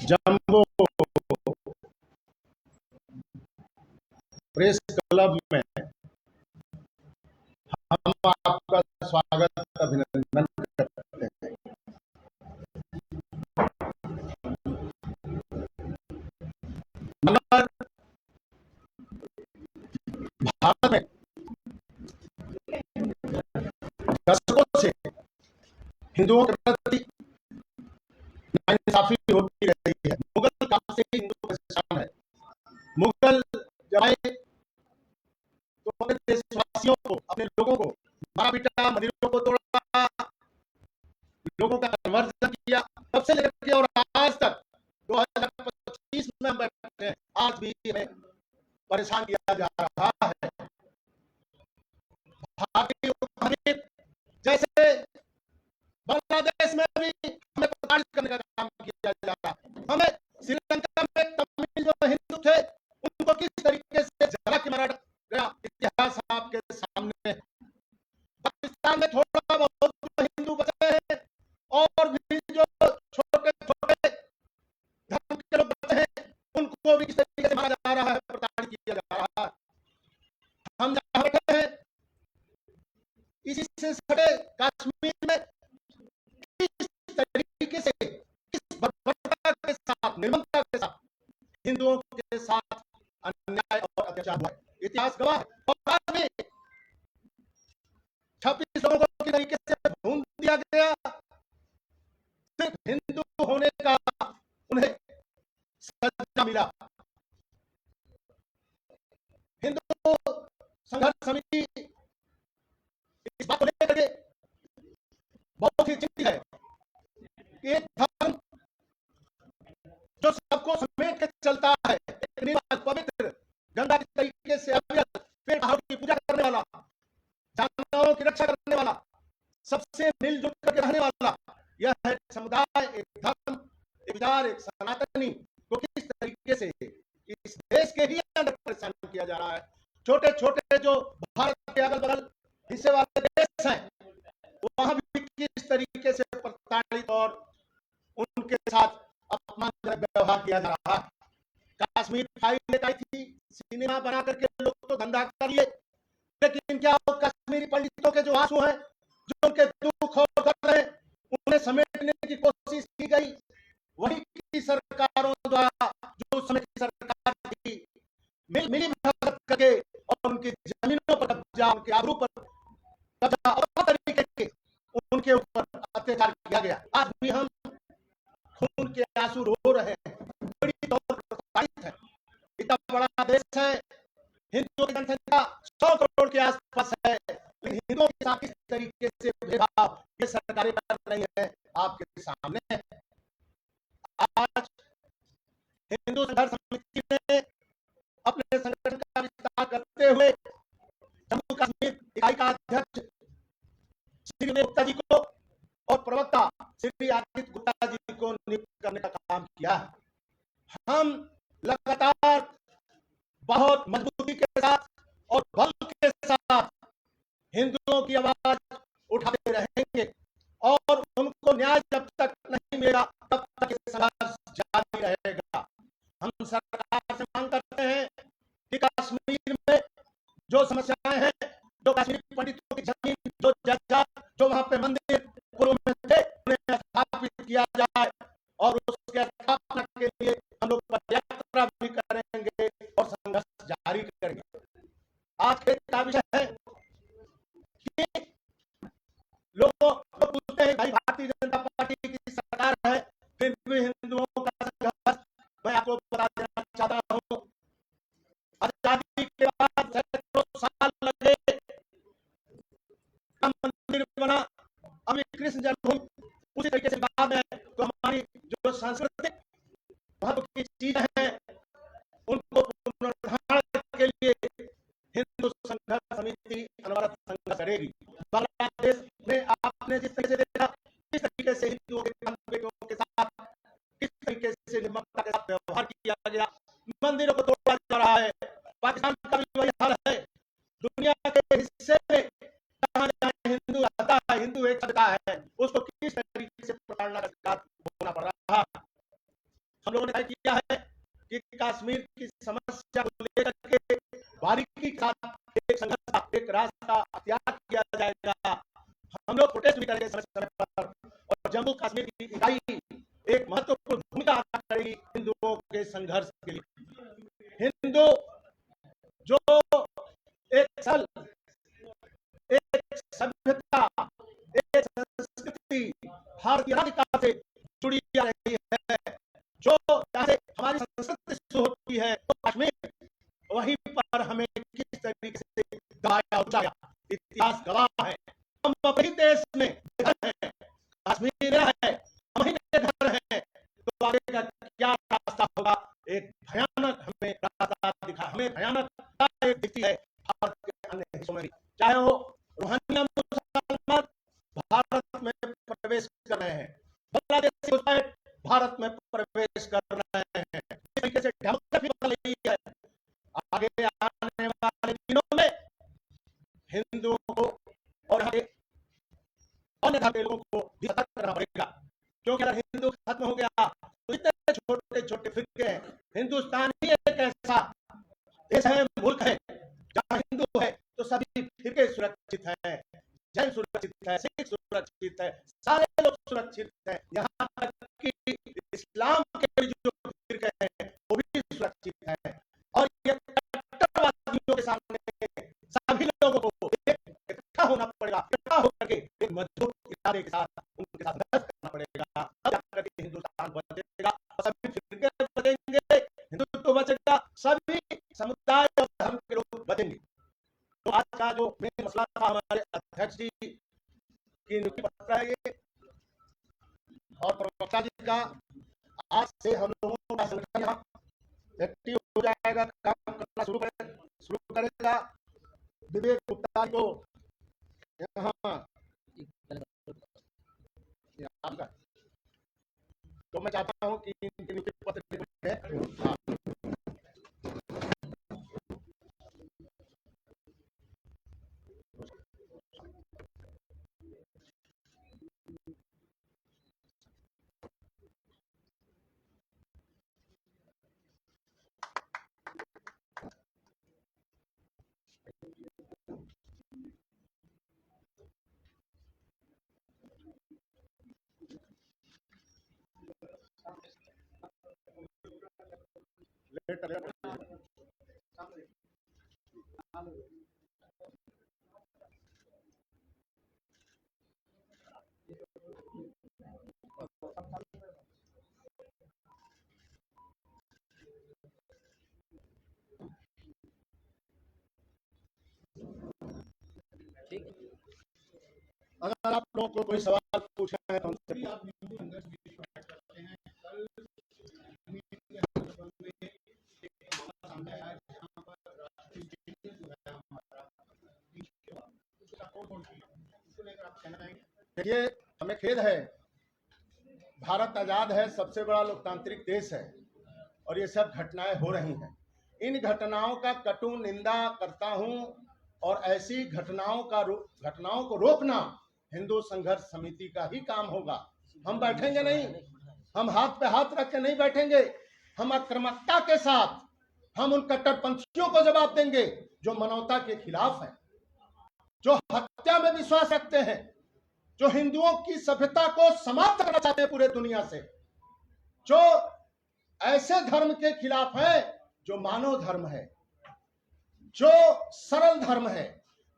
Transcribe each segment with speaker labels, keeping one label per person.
Speaker 1: जम्बो press club में हम आपका स्वागत अभिनंदन करते हैं। मगर भारत में दशकों से हिंदुओं के प्रति नाइंसाफी होती रही है। मुगल काल से ही हिंदू परेशान है। मुगल जब आए तो अपने देशवासियों को, अपने लोगों को मारा पीटा, मंदिरों को तोड़ा, लोगों का कन्वर्जन किया। तब से लेकर के और आज तक 2025 में हम बैठे हैं, आज भी हमें परेशान किया जा रहा है। भारतीय उपमहाद्वीप जैसे बांग्लादेश में भी हमें प्रताड़ित करने का काम किया जा रहा है। हमें श्रीलंका में तमिल जो हिंदू थे उनको किस तरीके से जला के मारा गया, इतिहास आपके सामने। पाकिस्तान में थोड़ा बहुत हिंदू बचे हैं और भी जो छोटे छोटे धर्म के लोग बचे हैं उनको भी किस तरीके से मारा जा रहा है, प्रताड़ित किया जा रहा है। हम जहां बैठे हैं इसी से सटे कश्मीर में किस तरीके से, किस बर्बरता के साथ, निर्ममता के साथ हिंदुओं के साथ अन्याय और अत्याचार हुआ है, इतिहास गवाह है। और आज भी 26 लोगों को किस तरीके से भून दिया गया, सिर्फ हिंदू होने का उन्हें सजा मिला। हिंदू संघर्ष समिति इस बात को लेकर के बहुत ही चिंतित है कि एक धर्म जो सबको समेट के चलता है, एक निर्मल पवित्र गंगा के तरीके से अविरत पेड़ पहाड़ों की पूजा करने वाला, जानवरों की रक्षा करने वाला, सबसे मिलजुल करके रहने वाला, यह है समुदाय, एक धर्म, एक विचार, एक सनातनी को किस तरीके से इस देश के ही अंदर परेशान किया जा रहा है। छोटे छोटे जो भारत के अगल बगल हिस्से वाले देश हैं वहां भी किस तरीके से प्रताड़ित और उनके साथ अपमानजनक व्यवहार किया जा रहा है। कश्मीर फाइल आई थी, सिनेमा बना करके लोग तो धंधा कर लिए, लेकिन क्या कश्मीरी पंडितों के जो आंसू हैं, जो उनके दुख और दर्द हैं, उन्हें समेटने की कोशिश की गई। वही की सरकारों द्वारा, जो उस समय की सरकार थी, मिली भगत करके और उनकी जमीनों पर कब्जा, उनके आबरू पर कब्जा और तरीके के उनके ऊपर अत्याचार किया गया। आज भी हम खून के आंसू रो रहे हैं, बड़ी तौर पर प्रताड़ित है। इतना बड़ा देश है, हिंदुओं की जनसंख्या 100 करोड़ के आसपास है, लेकिन हिंदुओं के साथ इस तरीके से भेदभाव ये सरकारें कर रही है आपके सामने। आज हिंदू संघर्ष समिति ने अपने संगठन का विस्तार करते हुए जम्मू कश्मीर इकाई का अध्यक्ष श्री गुप्ता जी को और प्रवक्ता श्री आदित्य गुप्ता जी को नियुक्त करने का काम किया। हम लगातार बहुत मजबूती के साथ और बल के साथ हिंदुओं की आवाज उठाते रहेंगे और उनको न्याय जब तक नहीं मिलेगा तब तक ये संघर्ष जारी रहेगा। हम सरकार से मांग करते हैं कि कश्मीर में जो समस्याएं हैं, जो कश्मीरी पंडितों की जमीन, जो जायदाद, जो वहां पे मंदिर पूर्व में थे, उन्हें स्थापित किया जाए और उसके स्थापना के लिए हम लोग पदयात्रा भी करेंगे और संघर्ष जारी करेंगे। आज के का विषय है कि लोगों को पूछते हैं, भाई भारतीय जनता पार्टी की सरकार है, फिर भी हिंदुओं का संघर्ष, मैं आपको बता देना चाहता हूं, आजादी के बाद सैकड़ों साल लगे, राम मंदिर बना, अभी कृष्ण जन्मभूमि, उसी तरीके से बाद में तो हमारी जो सांस्कृतिक महत्व की चीजें हैं उनको पुनरुद्धार के लिए हिंदू संघर्ष समिति अनवरत संघर्ष करेगी। बांग्लादेश में आपने जिस तरीके से देखा, किस तरीके से हिंदुओं के बेटों के साथ किस तरीके से निर्ममता के साथ व्यवहार किया गया, मंदिरों को तोड़ा जा रहा है। पाकिस्तान का भी वही हाल है। दुनिया के हिस्से में जहां जहां हिंदू रहता है, हिंदू एक सत्ता है, उसको किस तरीके से प्रताड़ना का शिकार होना पड़ रहा है। हम लोगों ने तय किया है कि कश्मीर की समस्या को लेकर के बारीकी के साथ एक संघर्ष का, एक रास्ता अख्तियार किया जाएगा। हम लोग प्रोटेस्ट भी करेंगे समय समय पर, और जम्मू कश्मीर की इकाई एक महत्वपूर्ण भूमिका अदा करेगी हिंदुओं के संघर्ष के लिए। हिंदू जो एक सल, एक सभ्यता, एक संस्कृति भारतीय राज्यता से जुड़ी आ रही है, जो चाहे हमारी संस्कृति शुरू होती है तो कश्मीर, वहीं पर हमें किस तरीके से दबाया उठाया, इतिहास गवाह है। हम अपने देश में घर हैं, कश्मीर है, हम ही घर हैं, तो आगे का क्या रास्ता होगा? एक भयानक हमें रास्ता दिखा, हमें भयानक दिखती है भारत के अन्य हिस्सों में भी, चाहे वो रोहिंग्या मुसलमान भारत में प्रवेश कर रहे हैं, बांग्लादेश भारत में प्रवेश कर रहे हैं, इस तरीके से डेमोग्राफी बदल रही है। आगे आने वाले दिनों में हिंदुओं को और अन्य धर्म के लोगों को भी सतर्क करना पड़ेगा, क्योंकि अगर हिंदू खत्म हो गया तो इतने छोटे छोटे फिरके हैं। हिंदुस्तान ही एक ऐसा देश है, मुल्क है, जहां हिंदू है तो सभी फिरके सुरक्षित हैं, जैन सुरक्षित है, सिख सुरक्षित है, सारे लोग सुरक्षित हैं। यहाँ तक कि इस्लाम के जो फिरके हैं वो भी सुरक्षित हैं, और ये कट्टरवादियों के सामने सभी लोगों को इकट्ठा होना पड़ेगा, इकट्ठा होकर के एक मजबूत इरादे के साथ उनके साथ संघर्ष करना पड़ेगा, तब जाकर के हिंदुस्तान बचेगा, सभी फिरके बचेंगे, हिंदुत्व बचेगा, सभी समुदाय और धर्म के लोग बचेंगे। तो आज का जो मेन मसला था हमारे अध्यक्ष जी की नियुक्ति पत्र है ये, और प्रवक्ता जी का, आज से हम लोगों का संगठन यहाँ एक्टिव हो जाएगा, काम करना शुरू करेगा। विवेक गुप्ता को यहाँ तो मैं चाहता हूँ कि इनकी नियुक्ति पत्र अगर आप लोगों को कोई सवाल पूछना है तो हमसे देखिए, हमें खेद है, भारत आजाद है, सबसे बड़ा लोकतांत्रिक देश है, और ये सब घटनाएं हो रही हैं। इन घटनाओं का कटु निंदा करता हूं, और ऐसी घटनाओं को रोकना हिंदू संघर्ष समिति का ही काम होगा। हम बैठेंगे नहीं, हम हाथ पे हाथ रख के नहीं बैठेंगे, हम आक्रामकता के साथ हम उन कट्टरपंथियों को जवाब देंगे जो मानवता के खिलाफ हैं, जो हत्या में विश्वास रखते हैं, जो हिंदुओं की सभ्यता को समाप्त करना चाहते हैं पूरे दुनिया से, जो ऐसे धर्म के खिलाफ है जो मानव धर्म है, जो सरल धर्म है,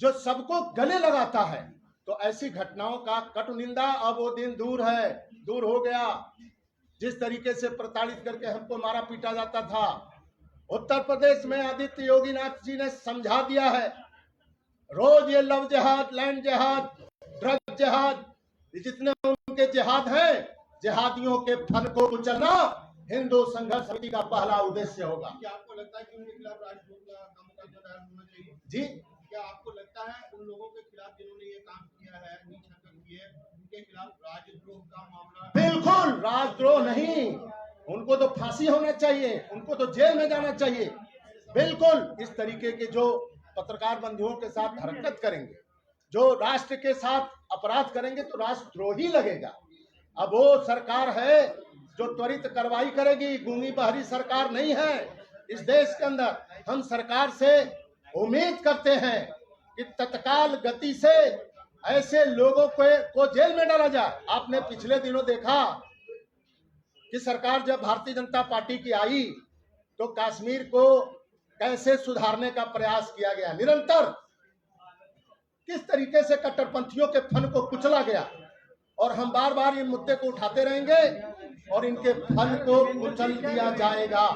Speaker 1: जो सबको गले लगाता है। तो ऐसी घटनाओं का कटु निंदा, अब वो दिन दूर है, दूर हो गया। जिस तरीके से प्रताड़ित करके हमको मारा पीटा जाता था, उत्तर प्रदेश में आदित्य योगी नाथ जी ने समझा दिया है। रोज ये लव जिहाद, लैंड जिहाद, ड्रग जिहाद, जितने उनके जिहाद हैं, जिहादियों के फन को कुचलना हिंदू संघर्ष समिति का पहला उद्देश्य होगा।
Speaker 2: क्या आपको लगता है कि उनके खिलाफ राजद्रोह का मुकदमा दायर होना चाहिए?
Speaker 1: जी,
Speaker 2: क्या आपको लगता है उन लोगों के खिलाफ जिन्होंने ये काम किया है, नीच हरकत की है, उनके खिलाफ राजद्रोह का मामला?
Speaker 1: बिल्कुल राजद्रोह नहीं, उनको तो फांसी होना चाहिए, उनको तो जेल में जाना चाहिए। बिल्कुल इस तरीके के जो पत्रकार बंधुओं के साथ हरकत करेंगे, जो राष्ट्र के साथ अपराध करेंगे, तो राष्ट्रद्रोही लगेगा। अब वो सरकार है जो त्वरित कार्रवाई करेगी। गूंगी बहरी सरकार नहीं है इस देश के अंदर। हम सरकार से उम्मीद करते हैं कि तत्काल गति से ऐसे लोगों को जेल में डाला जाए। आपने पिछले दिनों देखा कि सरकार जब भारतीय जनता पार्टी की आई तो कश्मीर को कैसे सुधारने का प्रयास किया गया। निरंतर किस तरीके से कट्टरपंथियों के फन को कुचला गया, और हम बार बार ये मुद्दे को उठाते रहेंगे और इनके फन को कुचल दिया जाएगा।